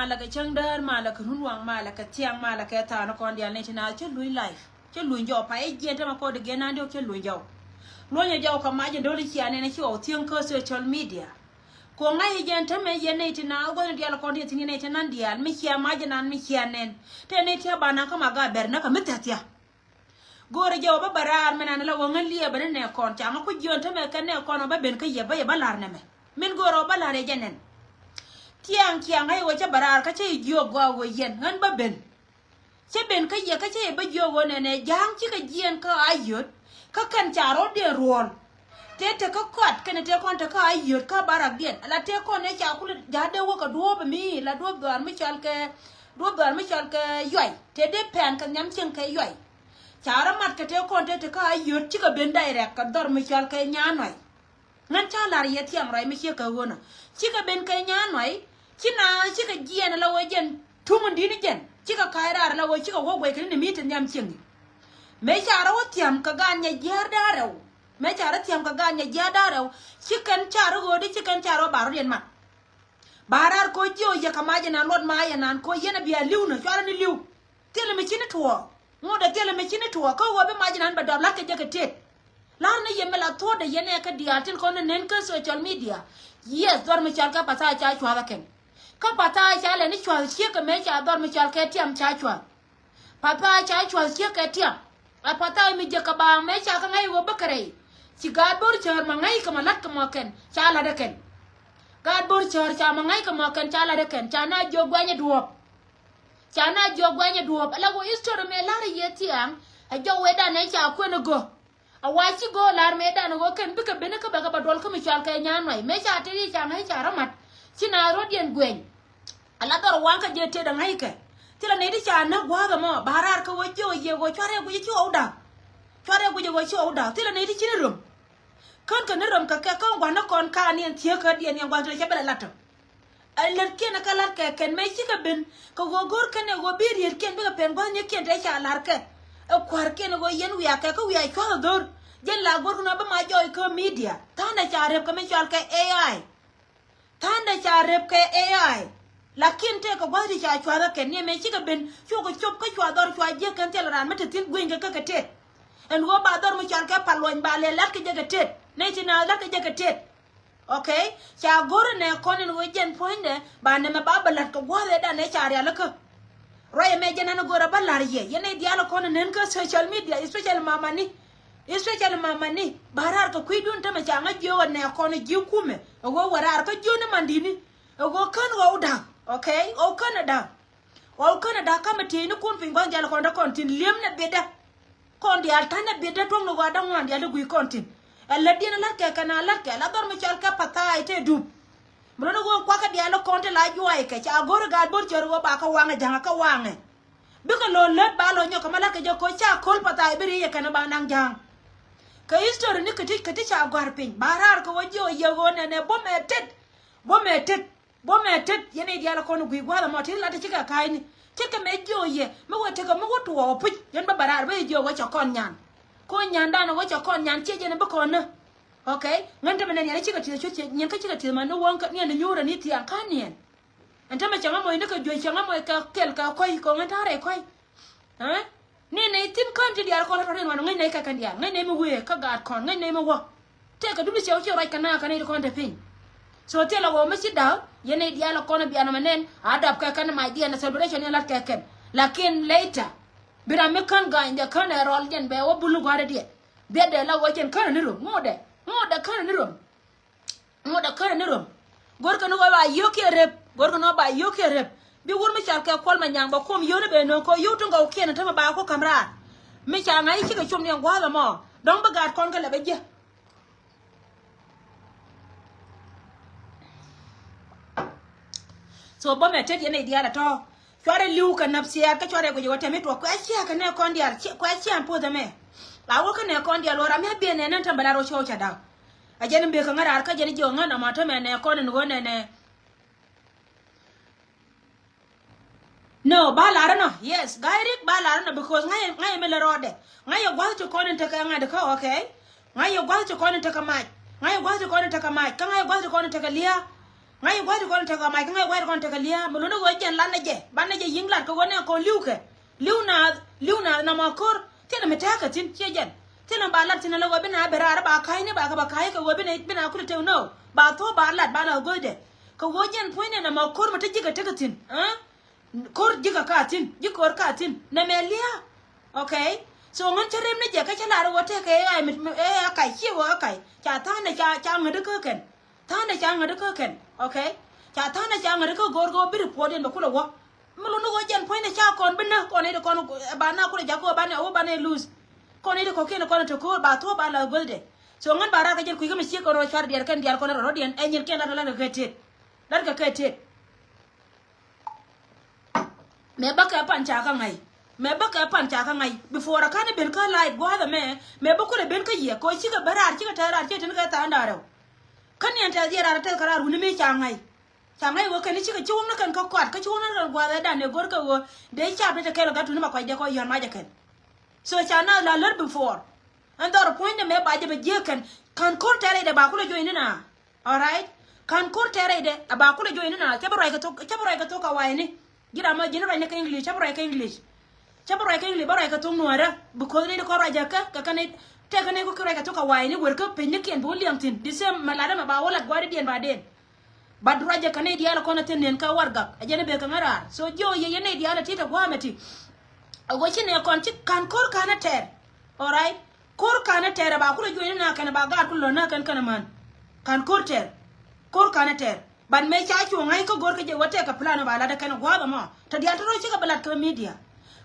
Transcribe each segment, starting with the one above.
mala cái chân đơn mala cái hun wang mala cái tiang mala cái thà nó còn điện này thì nào chứ lùi life chứ lùi dầu phải gì thế mà có được cái nào được chứ lùi nhà dầu cầm máy trên đôi đi kia này nó chịu tiếng cơ social media còn ngay hiện thế mấy giờ này thì nào có điện là còn điện thì này thì nan điện mấy kia máy trên nan mấy kia nên thế này thì bà nó có mà gặp bер nó có mất thiệt gore dầu bà bara mình ăn là ngon lia bên này còn chẳng có chuyện thế mấy cái này còn nó bà bên cái gì bà lar này mình gore bà lar cái này tiang hayว่าจะบาราก็ใช่ยกว่าเย็นงั้นบ่เป็นใช่เป็นก็ยังก็ใช่บ่ยกว่าเนี่ยยังที่ก็เย็นก็อายุก็กันจารถเดือดร้อนเจ้าก็ขวัดกันเจ้าคนก็อายุก็บารักเดียนแล้วเจ้าคนเนี่ยจ้าคุณยาเดียวก็ดัวแบบนี้แล้วดัวก่อนไม่ชอลก็ย่อยเจ้าได้แผ่นกันย้ำเชียงก็ย่อยจารมัดก็เจ้าคนเจ้าก็อายุที่ก็เป็นได้แรกก็ดอร์ไม่ชอลก็ย่าหน่อยงั้นชาลารีเที่ยงไรไม่เชื่อก็วนที่ก็เป็นก็ย่าหน่อยชินาชิกะเจียนเราเย็นทุ่งดีนี่เย็นชิกะคายราเราชิกะหัวเวกันนี่มีถึงยามเชียงไม่จาเราเทียมกับการเนี่ยยาดาเราไม่จาเราเทียมกับการเนี่ยยาดาเราชิกันจาเราโกดิชิกันจาเราบาร์เรียนมาบาร์โคจิโอยาขมาจนานรถมาอย่างนั้นโคเย็นเบียลิวนะจวนนี่ลิวเที่ยวไม่ชินถั่วงูเด็กเที่ยวไม่ชินถั่วก็ว่าไปมาจนานบัดดอลลักจะกระเทศล้านนี่ยังไม่ละทั่วเดียเนี่ยก็เดียร์ที่คนเน้นก็โซเชียลมีเดียเยสดอร์ไม่ชอลก็ภาษาใจชัวร์กัน ka pata cha le ni chwal che ka me cha dor mi chal ke tiam cha chwal papa cha chwal che ke tiam a pata mi je ka ba me cha ka ngai wo bakare ci ga bor char ma ngai ka malat ka mo ken cha la de ken ga bor char cha ma ngai ka mo ken cha la de ken cha na jo gwanya duop cha na jo gwanya duop la go history me la ye tiam a jo we da ne cha ko no go a wa ci go lar me da no go ken bi ka be ne ka ba ka ba dol ka mi chal ke nyan mai me cha ti cha ngai cha ramat ci na rodien gwen ala dor wanka je te da ngai ke tila ne di cha na gwa ga mo barar ka wo jo ye go chare gu ji o da chare gu je go chi o da tila ne di chini rum kan rum ka ka gwa na kon ka ni tie ka di ni gwa tre che bela lato aler ke na kala ke ken me chi ka ben ka go gor ka ne go bir yer ken be ka pen gwa ni ken te cha lar ke e kwar ke ne go yen wi ka wi ai kwa dor jen la gor na ba ma joy ko media ta na cha rep ka me chal ke ai ta na cha rep ke ai lakin te ko gwadi cha chwa ke ne me chi ka ben chu ko chop ka chwa dor chwa je kan tel ran mate tin gwen ka te en go ba dor mi chal ka palon ba le lat ke je te ne ti na lat ke je te okay cha gor ne ko ne wo jen poinde ba ne me ba balat ko gwade da ne cha ya la ko roye me je na go ra balar ye ne dia la ko ne ka social media especially mama ni barar ko kuidun ta me cha nga jo ne ko ne ji kume go warar ko jo ne mandini go kan go da okay o Canada kama tini kun pingwan jala konda kontin liem na beda kondi altana beda tong no wada ngwan jala gui kontin alladina la ke kana la ke la dor mi chal ka pata ite du mrono go kwa ka dialo konte la juai ke cha gor ga bor chor go ba ka wange janga ka wange biko lo let ba lo nyoka mala ke jo ko cha kol pata biri ye kana ba nang jang ka history ni kati cha gwar pin barar ko wajo ye go ne bometet yene diala kono gui gwala mo tin la te chika kaini chika me joye me wote ka me wotu wo pu yen ba barar ba jo wacha kon nyan dano wacha kon nyan cheje ne ba kono okay nganta me ne chika ti choche nyen ka chika ti ma no wonka ne ne nyura ni ti akanien enta me chama mo inde ka joye chama mo ka kel ka koi ko ngata re koi ha ne tin kon ti diala kono ren wano ngai ne ka kan dia ngai ne me we ka gad kon ngai ne me wo te ka dubi chew chew right kana ka ne ko nda pin so tela wo me sida yene diala kono bi anamanen adap ka kan my dia na celebration la keken lakin later bira me kan ga inde kan rol jen be wo bulu gware die be de la wo jen kan ni rum ngode kan ni rum gor kan go ba yoke rep bi wor me chal ka kol ma nyang ba kom yone be no ko yutu ngo ken ta ba ko kamra me cha ngai chi ka chum ne ngwa mo dong ba gad kon ka le be je so bo me tet yene diala to chore liu ka napsia ka chore go yote me to ko achia ka ne kon dial ko achia po da me la wo ka ne kon dial ora me be ne nan tambala ro cho cha da a jeni be ka ngara ka jeni jo ngana ma to me ne kon ne go ne no ba la no yes gairik ba la no because ngai me le rode ngai go to kon ta ka ngada ka okay ngai go to kon ta ka mai ngai go to kon ta ka mai ka ngai go to kon ta ka lia ngai go to kon ta ka mai ngai go to kon ta ka lia mulo no go jen lan je ban je yinglat ko ne ko liuna na ma kor tena meta ka tin che jen tena ba lat tena lo go bina berara ba kai ne ba ka kai ka go bina ku te no ba to ba lat ba la go de ko go jen poine na ma kor mata jiga ta ka tin kor jiga ka tin jikor ka tin na melia okay so ngon cherem ne je ka chala ro te ke ai kai chi wo kai cha ta ne cha ngade ko ken ta ne cha ngade ko ken okay cha ta ne cha ngade ko gor go bir podin ba kula wo mulo no go jen poine cha kon binna kon ne kon ba na ku ja ko ba ne o ba ne lose kon ne ko ken kon to ko ba to ba la golde so ngon bara ka jen ku ga mi chi ko ro char dier kan dier kon ro dien enyin ken la ga ket dar ga ket me baka pancha ka ngai before ka ne ben ka live go ha me bako le ben ka ye ko chi ka barar chi ka tarar chi tin ka ta ndaro kan yan ta jira ta karar hu ne me cha ngai wo kan chi ka chi won kan ka kwat ka chi won ran gwa da ne gor ka wo de cha ta ka ga tu ne ma kwa de ko yon ma ja kan so cha na la lor before and the point me ba je be je kan ko tare da ba ku le join na all right kan ko tare da ba ku le join na ke ba ka to ka wa ni gira ma jino ra ne ka english chabra ka english bara ka tung nuara because ni ko raja ka ne te ka ne ko ra ka to ka wai ni wer ka pe ne ken bo liang tin disem malada ma ba wala gwari dien ba den baduraja kane diala kona tenen ka warga ajene be kangara so jo ye ne diala tita gwamati agochine kon ci kan kor kana ter alright kor kana ter ba kula jo na kana ba ga kullo na kan kana man kan kor ter kor kana ter ban me cha chu ngai ko gor ke je wote ka plan ba la da kana gwa ma to dial to ci ka balat ka media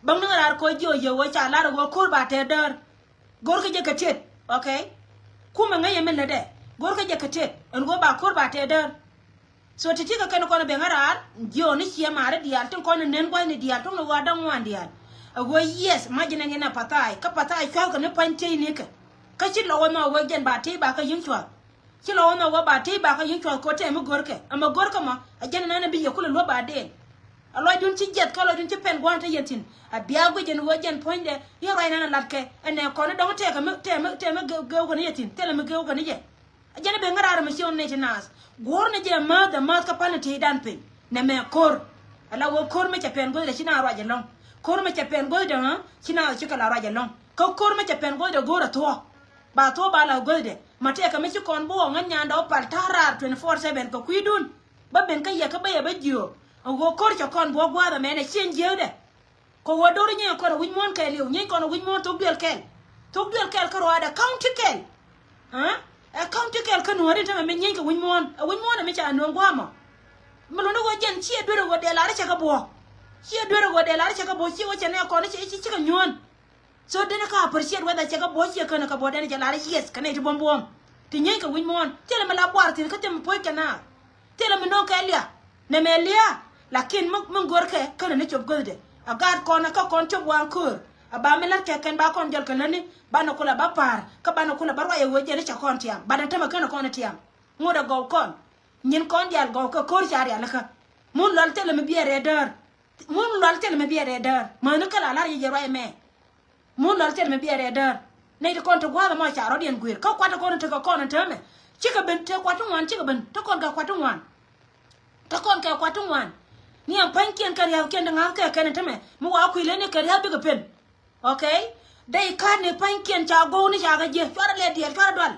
bang na rar ko jo ye wo cha la go kor ba te der gor ke je ka tet okay kuma ngai yemen la de gor ke je ka tet en go ba kor ba te der so titi ka kana kono be ngarar jo ni chi mare dial ton kono nen ko ni dial ton no wa dan wan dial ago yes majina ngena patai ka patai ka ne pante ni ka ci lo ma wo gen ba te ba ka yin chwa ci lo ma wo ba te ba ka yin chwa ko te mu gorke ama gorka ma ajana na bi yakula lo ba de alo dun ci jet ka lo dun ci pen gwanta yetin a biya go gen wo gen ponde yo ray na latke ene kono do te ka te go ko ni yetin tele mu go ko ni je ajana be ngarar ma ci on ne nas gor ne je ma da ma ka pan te dan pe ne me kor ala wo kor me ci pen go de ci na raje long kor me pen go de ha kina chika la raja long ko kor me pen go de gora to ba la go de mate ka me kon bo nganya ndo pal tarar 24/7 ko kuidun ba ben ka ya ka ba ya ba jio go kor cha kon bo gwa da me ne chen je de ko wodor nya ko win mon ka liu nya ko win mon to duel kel ko ada county kel ha a county kel ka no ta me nya ko win mon me cha no gwa ma melo no go jen chi do go de la cha ka bo chia dwere go de la cha ka bo chi o cha ne ko ne chi ka nyon so de na ka appreciate whether cha ka bo chi ka na ka bo de ne cha la yes ka ne ti bom bom ti nyen ka win mon tele me la boar ti ka te mo poy kana tele me no ka lia ne me lia lakin mun gor ka ne chob golde a gad ko na ka kon chob wan kur a ba me la ke ken ba kon jol ka ne ba na kula ba par ka ba na kula ba wa ye wo je ne cha kon tiam ba da ta ma ka na kon tiam ngoda go kon nyin kon dial go ka kor cha ya la ka mun lol tele me biere der mun lol tel me biere der ma no kala la ye roi me mun lol tel me biere der ne de kon to gwa ma cha ro dien gwir ka kwata kon to ka kon to me chika ben te kwatu wan chika ben to kon ka kwatu wan to kon ka kwatu wan ni am pankien ka ya ken nga ka ken to me mu wa ku le ne ka ya bi ga pen okay dai ka ne pankien cha go ni cha ga je fara le diel fara dol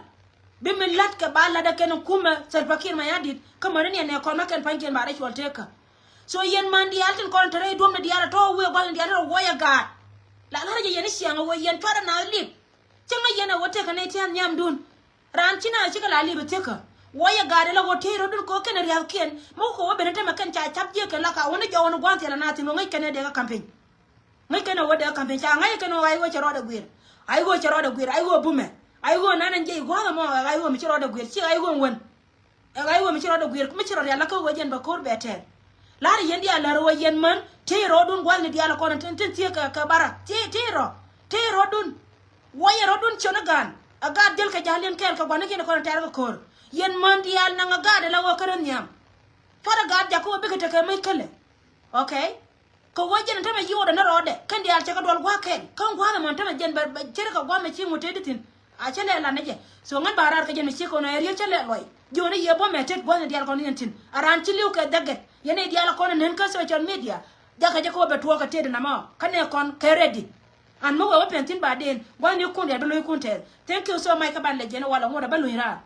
bi min lat ka ba la da ken kuma sar pakir ma yadit kamar ne kon ma ken pankien ba da chol te ka so yen man di altin kon tare dum na diara to we gol diara wo ya ga la je yen sianga wo yen fara na lip canga yen wote ka ne tiam nyam dun ran china chika la libe teka wo ya ga de la wote ro dun ko ken ria ken mo ko wo benete ma kan cha chap je ka la ka wona jo wona gwante la na ti no ngai ken de ka campaign ngai ken wo de campaign cha ngai ken ai wo chero de gwir ai wo bume ai wo nanan je go ga mo ai wo mi chero de gwir chi ai wo won ai wo mi chero de gwir mi chero ya la ko wo jen ba kor betel lari yendi ala ro yen man tiro dun gwal ni diala kono ten tie ka bara tiro dun waye ro dun chona gan aga del ka jalen kel ka gwana kene kono tar ko kor yen man dial na ga de la wo karan nyam fara ga ja ko be ka ta mai kale okay ko wajen ta ma yiwo na rode kan dial cha ka dol gwa ken kan gwa man ta ma jen ba cere ka gwa ma chi mu teditin a chele la neje so ngan barar ka jen chi ko na eri chele loy jona yebo metet gwa dial kono yentin aran chi liu ka daget yene diala kono nen ka social media jaka jako be to ka tede na ma kane kon ka ready an mo wa pentin ba den gwa ni kun ya be loy kun te thank you so much ka ban le jena wala ngoda ba loy ra